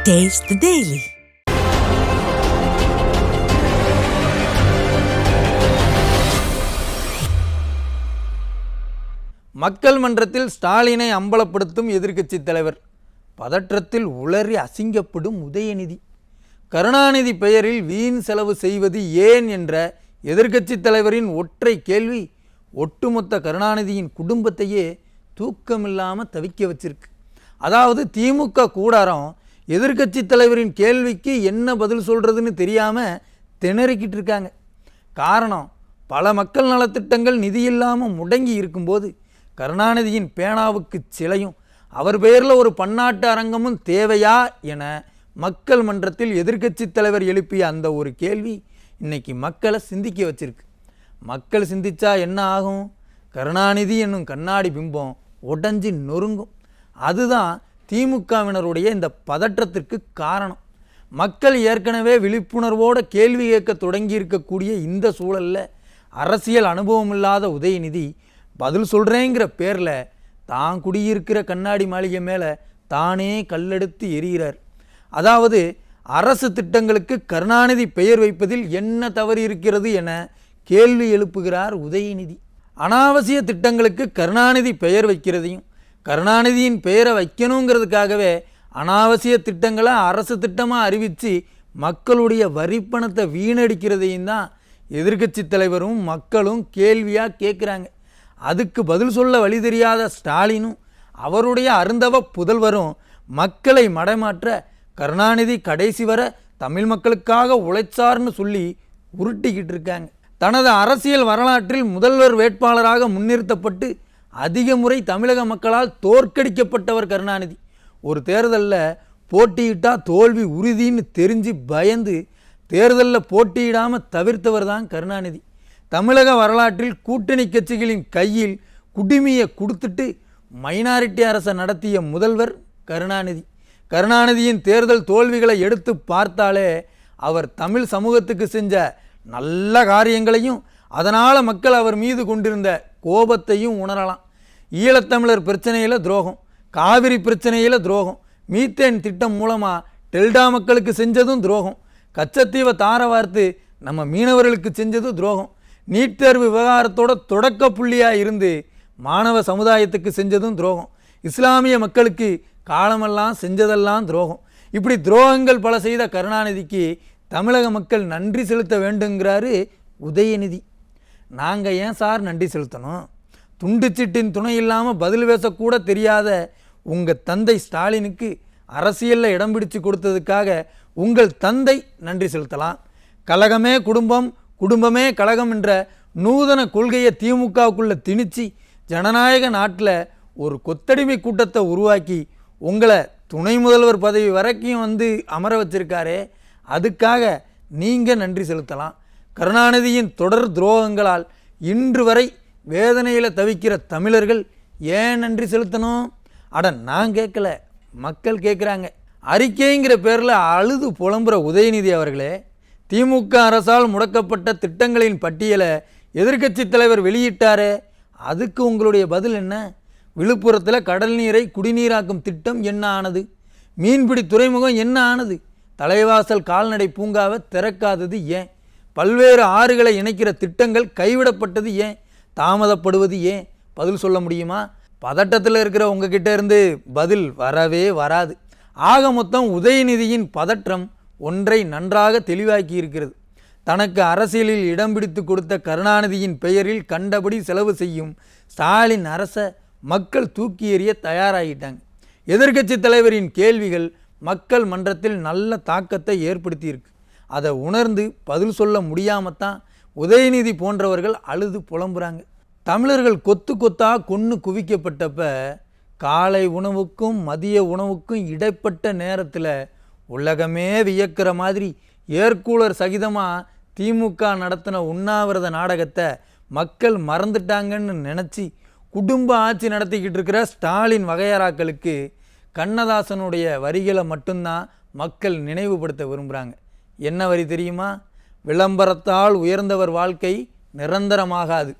Taste the Daily. மக்கள் மன்றத்தில் ஸ்டாலினை அம்பலப்படுத்தும் எதிர்க்கட்சி தலைவர், பதற்றத்தில் உளறி அசிங்கப்படும் உதயநிதி, கருணாநிதி பெயரில் வீண் செலவு செய்வது ஏன் என்ற எதிர்க்கட்சி தலைவரின் ஒற்றை கேள்வி ஒட்டுமொத்த கருணாநிதியின் குடும்பத்தையே தூக்கமில்லாமல் தவிக்க வச்சிருக்கு. அதாவது திமுக கூடாரம் எதிர்க்கட்சி தலைவரின் கேள்விக்கு என்ன பதில் சொல்கிறதுன்னு தெரியாமல் திணறிக்கிட்டு இருக்காங்க. காரணம், பல மக்கள் நலத்திட்டங்கள் நிதி இல்லாமல் முடங்கி இருக்கும்போது கருணாநிதியின் பேனாவுக்கு சிலையும் அவர் பெயரில் ஒரு பன்னாட்டு அரங்கமும் தேவையா என மக்கள் மன்றத்தில் எதிர்க்கட்சி தலைவர் எழுப்பிய அந்த ஒரு கேள்வி இன்னைக்கு மக்களை சிந்திக்க வச்சிருக்கு. மக்கள் சிந்திச்சா என்ன ஆகும்? கருணாநிதி என்னும் கண்ணாடி பிம்பம் உடஞ்சி நொறுங்கும். அதுதான் திமுகவினருடைய இந்த பதற்றத்திற்கு காரணம். மக்கள் ஏற்கனவே விழிப்புணர்வோடு கேள்வி கேட்க தொடங்கி இருக்கக்கூடிய இந்த சூழலில் அரசியல் அனுபவம் இல்லாத உதயநிதி பதில் சொல்கிறேங்கிற பேரில் தான் குடியிருக்கிற கண்ணாடி மாளிகை மேலே தானே கல்லெடுத்து எறிகிறார். அதாவது அரசு திட்டங்களுக்கு கருணாநிதி பெயர் வைப்பதில் என்ன தவறு இருக்கிறது என கேள்வி எழுப்புகிறார் உதயநிதி. அனாவசிய திட்டங்களுக்கு கருணாநிதி பெயர் வைக்கிறதையும் கருணாநிதியின் பெயரை வைக்கணுங்கிறதுக்காகவே அனாவசிய திட்டங்களை அரசு திட்டமாக அறிவித்து மக்களுடைய வரிப்பணத்தை வீணடிக்கிறதையும் தான் எதிர்க்கட்சி தலைவரும் மக்களும் கேள்வியாக கேட்குறாங்க. அதுக்கு பதில் சொல்ல வழி தெரியாத ஸ்டாலினும் அவருடைய அருந்தவ புதல்வரும் மக்களை மடைமாற்ற கருணாநிதி கடைசி வர தமிழ் மக்களுக்காக உழைச்சார்னு சொல்லி உருட்டிக்கிட்டு இருக்காங்க. தனது அரசியல் வரலாற்றில் முதல்வர் வேட்பாளராக முன்னிறுத்தப்பட்டு அதிக முறை தமிழக மக்களால் தோற்கடிக்கப்பட்டவர் கருணாநிதி. ஒரு தேர்தலில் போட்டியிட்டால் தோல்வி உறுதின்னு தெரிஞ்சு பயந்து தேர்தலில் போட்டியிடாமல் தவிர்த்தவர் தான் கருணாநிதி. தமிழக வரலாற்றில் கூட்டணி கட்சிகளின் கையில் குடிமையை கொடுத்துட்டு மைனாரிட்டி அரசை நடத்திய முதல்வர் கருணாநிதி. கருணாநிதியின் தேர்தல் தோல்விகளை எடுத்து பார்த்தாலே அவர் தமிழ் சமூகத்துக்கு செஞ்ச நல்ல காரியங்களையும் அதனால் மக்கள் அவர் மீது கொண்டிருந்த கோபத்தையும் உணரலாம். ஈழத்தமிழர் பிரச்சனையில் துரோகம், காவிரி பிரச்சனையில் துரோகம், மீத்தேன் திட்டம் மூலமாக டெல்டா மக்களுக்கு செஞ்சதும் துரோகம், கச்சத்தீவை தார வார்த்து நம்ம மீனவர்களுக்கு செஞ்சதும் துரோகம், நீட் தேர்வு விவகாரத்தோட தொடக்க புள்ளியாக இருந்து மாணவ சமுதாயத்துக்கு செஞ்சதும் துரோகம், இஸ்லாமிய மக்களுக்கு காலமெல்லாம் செஞ்சதெல்லாம் துரோகம். இப்படி துரோகங்கள் பல செய்த கருணாநிதிக்கு தமிழக மக்கள் நன்றி செலுத்த வேண்டுங்கிறாரு உதயநிதி. நாங்கள் ஏன் சார் நன்றி செலுத்தணும்? துண்டுச்சீட்டின் துணை இல்லாமல் பதில் பேசக்கூட தெரியாத உங்கள் தந்தை ஸ்டாலினுக்கு அரசியலில் இடம் பிடிச்சு கொடுத்ததுக்காக உங்கள் தந்தை நன்றி செலுத்தலாம். கழகமே குடும்பம், குடும்பமே கழகம் என்ற நூதன கொள்கையை திமுகவுக்குள்ளே திணிச்சு ஜனநாயக நாட்டில் ஒரு கொத்தடிமை கூட்டத்தை உருவாக்கி உங்களை துணை முதல்வர் பதவி வரைக்கும் வந்து அமர வச்சிருக்காரே, அதுக்காக நீங்கள் நன்றி செலுத்தலாம். கருணாநிதியின் தொடர் துரோகங்களால் இன்று வரை வேதனையில் தவிக்கிற தமிழர்கள் ஏன் நன்றி செலுத்தணும்? அட நான் கேட்கல, மக்கள் கேட்குறாங்க. அறிக்கைங்கிற பேரில் அழுது புலம்புற உதயநிதி அவர்களே, திமுக அரசால் முடக்கப்பட்ட திட்டங்களின் பட்டியலை எதிர்க்கட்சி தலைவர் வெளியிட்டாரே, அதுக்கு உங்களுடைய பதில் என்ன? விழுப்புரத்தில் கடல் நீரை குடிநீராக்கும் திட்டம் என்ன ஆனது? மீன்பிடி துறைமுகம் என்ன ஆனது? தலைவாசல் கால்நடை பூங்காவை திறக்காதது ஏன்? பல்வேறு ஆறுகளை இணைக்கிற திட்டங்கள் கைவிடப்பட்டது ஏன்? தாமதப்படுவது ஏன்? பதில் சொல்ல முடியுமா? பதட்டத்தில் இருக்கிற உங்ககிட்ட இருந்து பதில் வரவே வராது. ஆக மொத்தம் உதயநிதியின் பதற்றம் ஒன்றை நன்றாக தெளிவாக்கி இருக்கிறது. தனக்கு அரசியலில் இடம் பிடித்து கொடுத்த கருணாநிதியின் பெயரில் கண்டபடி செலவு செய்யும் ஸ்டாலின் அரசை மக்கள் தூக்கி எறிய தயாராகிட்டாங்க. எதிர்க்கட்சி தலைவரின் கேள்விகள் மக்கள் மன்றத்தில் நல்ல தாக்கத்தை ஏற்படுத்தியிருக்கு. அதை உணர்ந்து பதில் சொல்ல முடியாமத்தான் உதயநிதி போன்றவர்கள் அழுது புலம்புறாங்க. தமிழர்கள் கொத்து கொத்தாக கொன்று குவிக்கப்பட்டப்ப காலை உணவுக்கும் மதிய உணவுக்கும் இடைப்பட்ட நேரத்தில் உலகமே வியக்கிற மாதிரி ஏர்கூலர் சகிதமாக திமுக நடத்தின உண்ணாவிரத நாடகத்தை மக்கள் மறந்துட்டாங்கன்னு நினச்சி குடும்ப ஆட்சி நடத்திக்கிட்டு இருக்கிற ஸ்டாலின் வகையறாக்களுக்கு கண்ணதாசனுடைய வரிகளை மட்டும்தான் மக்கள் நினைவுபடுத்த விரும்புகிறாங்க. என்ன வரி தெரியுமா? விளம்பரத்தால் உயர்ந்தவர் வாழ்க்கை நிரந்தரமாகாது.